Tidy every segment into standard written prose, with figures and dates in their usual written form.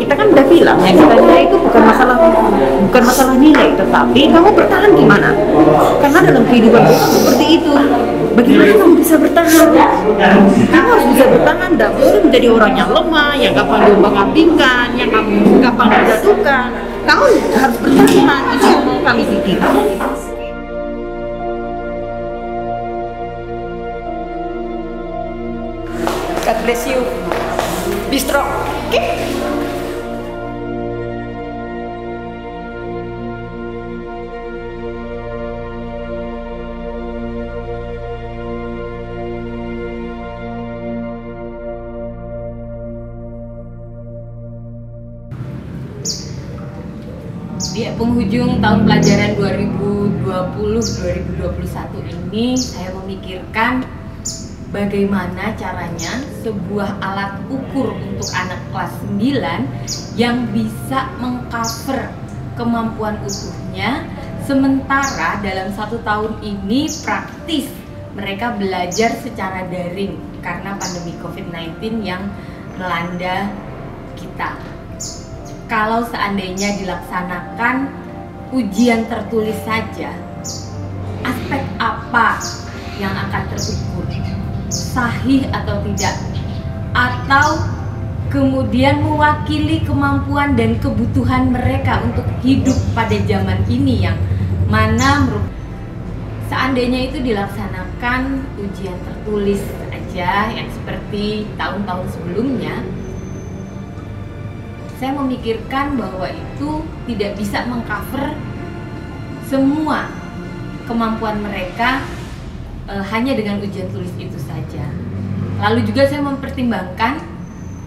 kita kan udah bilang yang kita nilai itu bukan masalah nilai, tetapi kamu bertahan gimana? Karena dalam kehidupan kita seperti itu. Bagaimana kamu bisa bertahan? Kamu harus bisa bertahan, tidak boleh menjadi orang yang lemah, yang gampang diombang-ambingkan, yang gampang dijatuhkan. Kamu harus bertahan, itu yang mau kami didik. God bless you. Be strong. Okay? Di penghujung tahun pelajaran 2020-2021 ini, saya memikirkan bagaimana caranya sebuah alat ukur untuk anak kelas 9 yang bisa mengcover kemampuan utuhnya, sementara dalam 1 tahun ini praktis mereka belajar secara daring karena pandemi COVID-19 yang melanda kita. Kalau seandainya dilaksanakan ujian tertulis saja, aspek apa yang akan terukur? Sahih atau tidak? Atau kemudian mewakili kemampuan dan kebutuhan mereka untuk hidup pada zaman ini yang mana seandainya itu dilaksanakan ujian tertulis aja yang seperti tahun-tahun sebelumnya, saya memikirkan bahwa itu tidak bisa mengcover semua kemampuan mereka hanya dengan ujian tulis itu saja. Lalu juga saya mempertimbangkan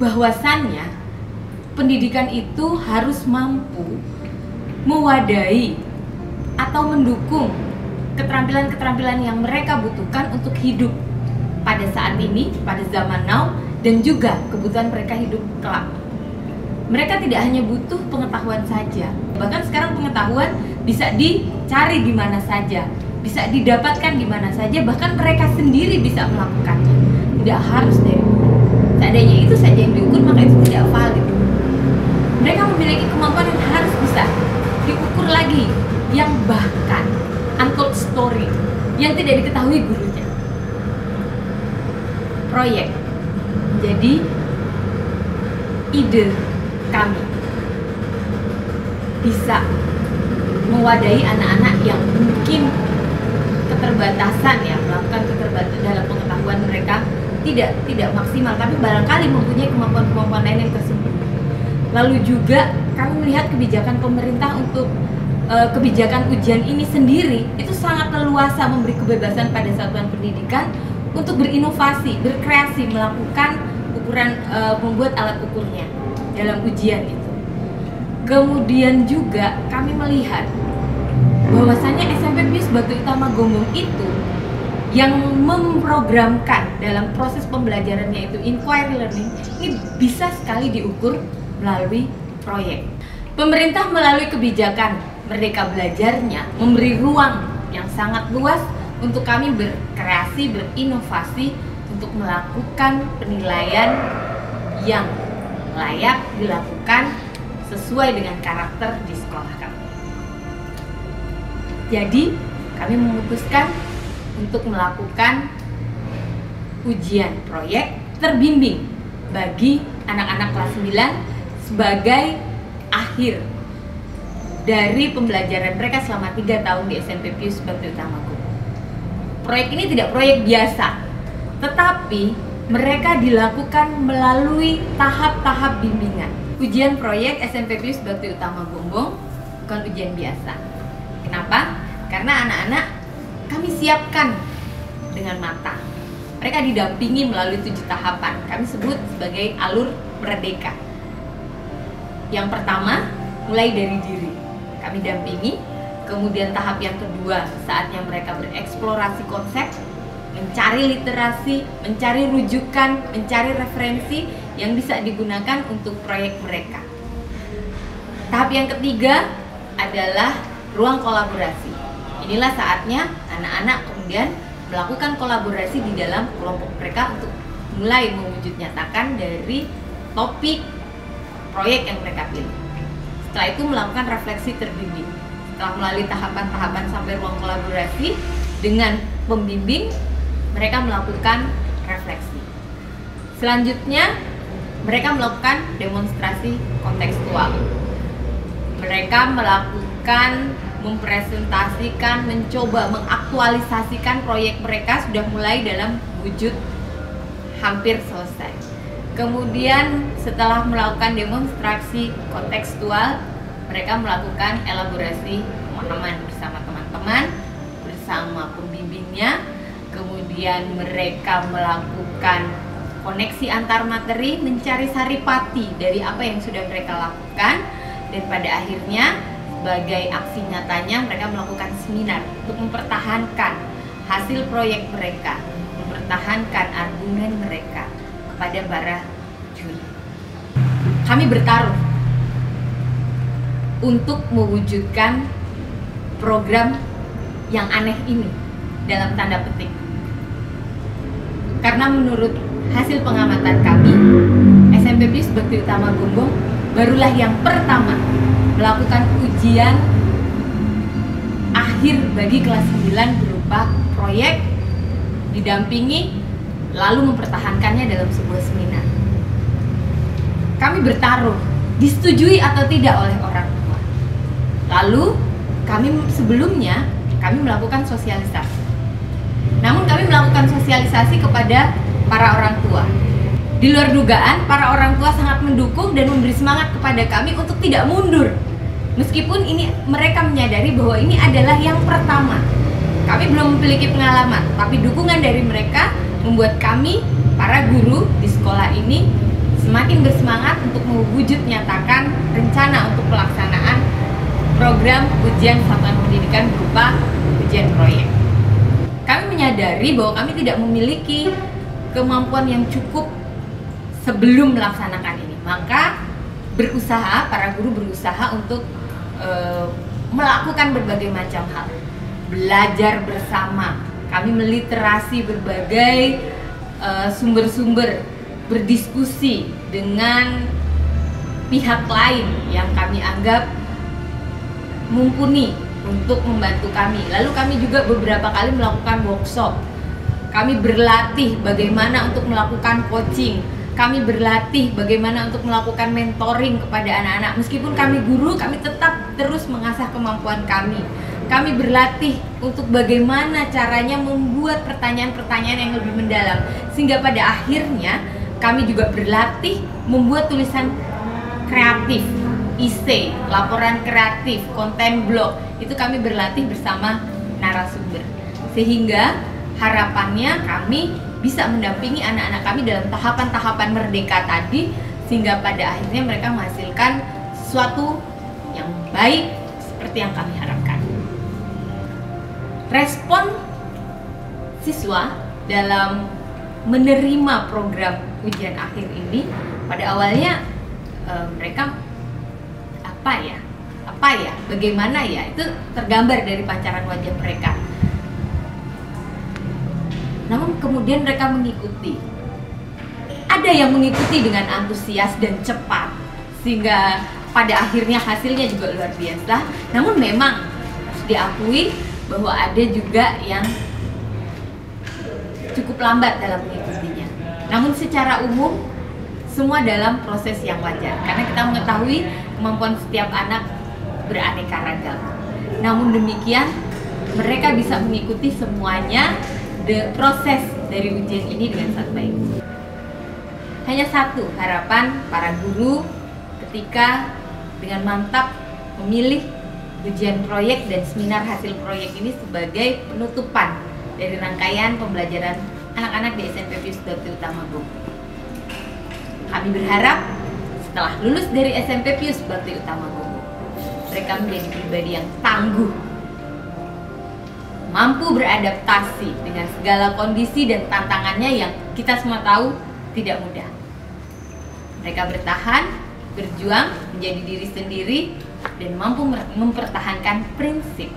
bahwasannya pendidikan itu harus mampu mewadahi atau mendukung keterampilan-keterampilan yang mereka butuhkan untuk hidup pada saat ini, pada zaman now, dan juga kebutuhan mereka hidup kelak. Mereka tidak hanya butuh pengetahuan saja, bahkan sekarang pengetahuan bisa dicari di mana saja, bisa didapatkan di mana saja, bahkan mereka sendiri bisa melakukannya. Tidak harus dari guru. Seandainya itu saja yang diukur, maka itu tidak valid. Mereka memiliki kemampuan yang harus bisa diukur lagi, yang bahkan untold story, yang tidak diketahui gurunya. Proyek. Jadi ide kami bisa mewadahi anak-anak yang mungkin keterbatasan ya, melakukan keterbatasan dalam pengetahuan mereka tidak maksimal, tapi barangkali mempunyai kemampuan-kemampuan lain yang tersembunyi. Lalu juga kami melihat kebijakan pemerintah untuk kebijakan ujian ini sendiri itu sangat leluasa, memberi kebebasan pada satuan pendidikan untuk berinovasi, berkreasi, melakukan ukuran, membuat alat ukurnya dalam ujian itu. Kemudian juga kami melihat bahwasannya SMP Pius Batu Utama Gombong itu yang memprogramkan dalam proses pembelajarannya itu inquiry learning, ini bisa sekali diukur melalui proyek. Pemerintah melalui kebijakan Merdeka Belajarnya memberi ruang yang sangat luas untuk kami berkreasi, berinovasi untuk melakukan penilaian yang layak dilakukan sesuai dengan karakter di sekolah kami. Jadi kami memutuskan untuk melakukan ujian proyek terbimbing bagi anak-anak kelas 9 sebagai akhir dari pembelajaran mereka selama 3 tahun di SMP Pius Batu Utama Gombong. Proyek ini tidak proyek biasa, tetapi mereka dilakukan melalui tahap-tahap bimbingan. Ujian proyek SMP Pius Batu Utama Gombong bukan ujian biasa. Kenapa? Karena anak-anak kami siapkan dengan matang. Mereka didampingi melalui 7 tahapan. Kami sebut sebagai alur merdeka. Yang pertama, mulai dari diri. Kami dampingi. Kemudian tahap yang kedua, saatnya mereka bereksplorasi konsep, mencari literasi, mencari rujukan, mencari referensi yang bisa digunakan untuk proyek mereka. Tahap yang ketiga adalah ruang kolaborasi. Inilah saatnya anak-anak kemudian melakukan kolaborasi di dalam kelompok mereka untuk mulai mewujud nyatakan dari topik proyek yang mereka pilih. Setelah itu melakukan refleksi terbimbing. Setelah melalui tahapan-tahapan sampai ruang kolaborasi dengan pembimbing, mereka melakukan refleksi. Selanjutnya, mereka melakukan demonstrasi kontekstual. Mereka melakukan mempresentasikan, mencoba mengaktualisasikan proyek mereka sudah mulai dalam wujud hampir selesai. Kemudian setelah melakukan demonstrasi kontekstual, mereka melakukan elaborasi pemahaman bersama teman-teman, bersama pembimbingnya. Kemudian mereka melakukan koneksi antar materi, mencari saripati dari apa yang sudah mereka lakukan, dan pada akhirnya sebagai aksi nyatanya mereka melakukan seminar untuk mempertahankan hasil proyek mereka, mempertahankan argumen mereka kepada para juri. Kami bertaruh untuk mewujudkan program yang aneh ini dalam tanda petik. Karena menurut hasil pengamatan kami, SMP Pius Bakti Utama Gombong barulah yang pertama melakukan ujian akhir bagi kelas 9 berupa proyek didampingi lalu mempertahankannya dalam sebuah seminar. Kami bertaruh disetujui atau tidak oleh orang tua. Lalu sebelumnya kami melakukan sosialisasi. Namun kami melakukan sosialisasi kepada para orang tua. Di luar dugaan, para orang tua sangat mendukung dan memberi semangat kepada kami untuk tidak mundur. Meskipun ini mereka menyadari bahwa ini adalah yang pertama. Kami belum memiliki pengalaman, tapi dukungan dari mereka membuat kami, para guru di sekolah ini, semakin bersemangat untuk mewujud nyatakan rencana untuk pelaksanaan program ujian satuan pendidikan berupa ujian proyek. Kami menyadari bahwa kami tidak memiliki kemampuan yang cukup sebelum melaksanakan ini, maka para guru berusaha untuk melakukan berbagai macam hal, belajar bersama. Kami meliterasi berbagai sumber-sumber, berdiskusi dengan pihak lain yang kami anggap mumpuni untuk membantu kami. Lalu kami juga beberapa kali melakukan workshop. Kami berlatih bagaimana untuk melakukan coaching. Kami berlatih bagaimana untuk melakukan mentoring kepada anak-anak. Meskipun kami guru, kami tetap terus mengasah kemampuan kami. Kami berlatih untuk bagaimana caranya membuat pertanyaan-pertanyaan yang lebih mendalam. Sehingga pada akhirnya kami juga berlatih membuat tulisan kreatif, IC, laporan kreatif, konten blog. Itu kami berlatih bersama narasumber. Sehingga harapannya kami bisa mendampingi anak-anak kami dalam tahapan-tahapan merdeka tadi, sehingga pada akhirnya mereka menghasilkan sesuatu yang baik seperti yang kami harapkan. Respon siswa dalam menerima program ujian akhir ini, pada awalnya mereka bagaimana ya, itu tergambar dari pancaran wajah mereka. Namun kemudian mereka mengikuti. Ada yang mengikuti dengan antusias dan cepat, sehingga pada akhirnya hasilnya juga luar biasa. Namun memang harus diakui bahwa ada juga yang cukup lambat dalam mengikutinya. Namun secara umum semua dalam proses yang wajar, karena kita mengetahui kemampuan setiap anak beraneka ragam. Namun demikian mereka bisa mengikuti semuanya, proses dari ujian ini dengan sangat baik. Hanya satu harapan para guru ketika dengan mantap memilih ujian proyek dan seminar hasil proyek ini sebagai penutupan dari rangkaian pembelajaran anak-anak di SMP Pius Bakti Utama Gombong. Kami berharap setelah lulus dari SMP Pius Bakti Utama Gombong, mereka menjadi pribadi yang tangguh, mampu beradaptasi dengan segala kondisi dan tantangannya yang kita semua tahu tidak mudah. Mereka bertahan, berjuang, menjadi diri sendiri, dan mampu mempertahankan prinsip